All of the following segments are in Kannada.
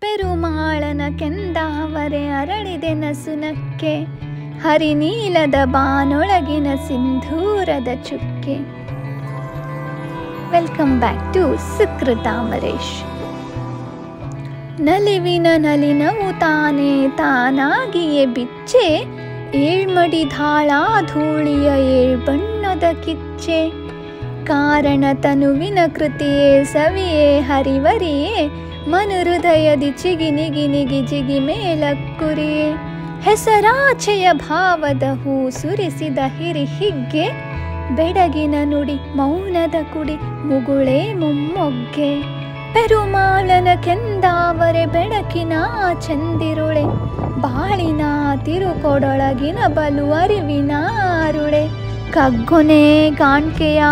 ಪೆರುಮಾಳನ ಕೆಂದಾವರೆ ಅರಳಿದೆ ನಸುನಕ್ಕೆ, ಹರಿನೀಲದ ಬಾನೊಳಗಿನ ಸಿಂಧೂರದ ಚುಕ್ಕೆ. Welcome back to Sukruta Amaresh. ನಲಿವಿನ ನಲಿನವು ತಾನೇ ತಾನಾಗಿಯೇ ಬಿಚ್ಚೆ, ಏಳ್ಮಡಿ ಧಾಳ ಧೂಳಿಯ ಏಳ್ಬಣ್ಣದ ಕಿಚ್ಚೆ. ಕಾರಣ ತನುವಿನ ಕೃತಿಯೇ ಸವಿಯೇ ಹರಿವರಿಯೇ, ಮನುಹೃದಯದಿ ಚಿಗಿನಿಗಿ ಜಿಗಿ ಮೇಲಕ್ಕುರಿಯೇ. ಹೆಸರಾಚೆಯ ಭಾವದ ಹೂ ಸುರಿಸಿದ ಹಿರಿ ಹಿಗ್ಗೆ, ಬೆಡಗಿನ ನುಡಿ ಮೌನದ ಕುಡಿ ಮುಗುಳೇ ಮುಮ್ಮೊಗ್ಗೆ. ಪೆರುಮಾಳನ ಕೆಂದಾವರೆ ಬೆಳಕಿನ ಚಂದಿರುಳೆ, ಬಾಳಿನ ತಿರುಕೊಡೊಳಗಿನ ಬಲು ಅರಿವಿನ ಅರುಳೆ. ಕಗ್ಗೊನೆ ಗಾಣ್ಕೆಯ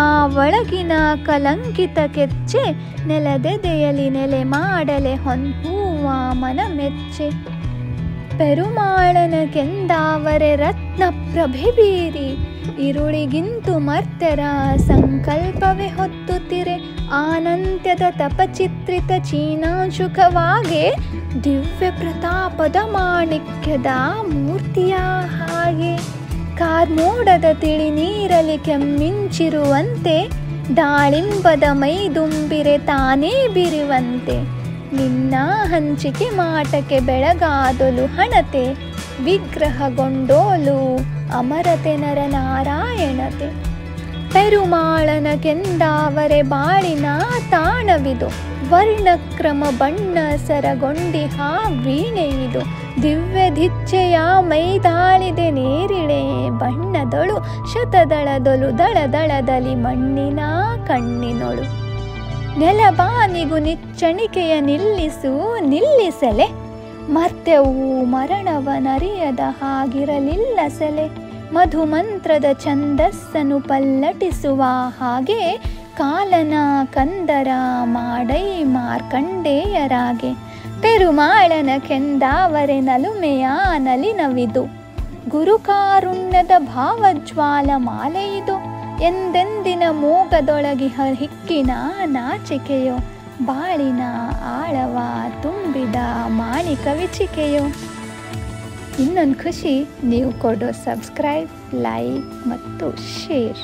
ಒಳಗಿನ ಕಲಂಕಿತ ಕೆಚ್ಚೆ, ನೆಲದೆದೆಯಲಿ ನೆಲೆ ಮಾಡಲೆ ಹೊನ್ಹೂವ ಮನ ಮೆಚ್ಚೆ. ಪೆರುಮಾಳನ ಕೆಂದಾವರೆ ರತ್ನ ಪ್ರಭೆ ಬೀರಿ, ಇರುಳಿಗಿಂತು ಮರ್ತ್ಯರ ಸಂಕಲ್ಪವೇ ಹೊತ್ತುತ್ತಿರೆ. ಆನಂತ್ಯದ ತಪಚಿತ್ರಿತ ಚೀನಾಂಶುಕವಾಗೆ, ದಿವ್ಯ ಪ್ರತಾಪದ ಮಾಣಿಕ್ಯದ ಮೂರ್ತಿಯ ಹಾಗೆ. ಕಾರ್ಮೋಡದ ತಿಳಿ ನೀರಲಿ ಕೆಮ್ಮಿಂಚಿರುವಂತೆ, ದಾಳಿಂಬದ ಮೈದುಂಬಿರೆ ತಾನೇ ಬಿರುವಂತೆ. ನಿನ್ನ ಹಂಚಿಕೆ ಮಾಟಕ್ಕೆ ಬೆಳಗಾದೊಲು ಹಣತೆ, ವಿಗ್ರಹಗೊಂಡೋಲು ಅಮರತೆ ನರನಾರಾಯಣತೆ. ಪೆರುಮಾಳನ ಕೆಂದಾವರೆ ಬಾಳಿನ ತಾಣವಿದು, ವರ್ಣಕ್ರಮ ಬಣ್ಣ ಸರಗೊಂಡಿಹ ವೀಣೆಯಿದು. ದಿವ್ಯಧಿಚ್ಚೆಯ ಮೈದಾಳಿದೆ ನೇರಿಳೆ ಬಣ್ಣದೊಳು, ಶತದಳದೊಲು ದಳದಳದಲ್ಲಿ ಮಣ್ಣಿನ ಕಣ್ಣಿನೊಳು. ನೆಲಬಾನಿಗು ನಿಚ್ಚಣಿಕೆಯ ನಿಲ್ಲಿಸಲೆ, ಮರ್ತ್ಯವು ಮರಣವನರಿಯದ ಹಾಗಿರಲಿಲ್ಲ ಸೆಲೆ. ಮಧುಮಂತ್ರದ ಛಂದಸ್ಸನ್ನು ಪಲ್ಲಟಿಸುವ ಹಾಗೆ, ಕಾಲನ ಕಂದರ ಮಾಡೈ ಮಾರ್ಕಂಡೇಯರಾಗೆ. ಪೆರುಮಾಳನ ಕೆಂದಾವರೆ ನಲುಮೆಯ ನಲಿನವಿದು, ಗುರುಕಾರುಣ್ಯದ ಭಾವಜ್ವಾಲ ಮಾಲೆಯಿದು. ಎಂದೆಂದಿನ ಮೋಗದೊಳಗಿ ಹಿಕ್ಕಿನ ನಾಚಿಕೆಯೋ, ಬಾಳಿನ ಆಳವ ತುಂಬಿದ ಮಾಣಿಕ ವಿಚಿಕೆಯೋ. ಇನ್ನೊಂದು ಖುಷಿ, ನೀವು ಕೊಡೋ ಸಬ್ಸ್ಕ್ರೈಬ್, ಲೈಕ್ ಮತ್ತು ಶೇರ್.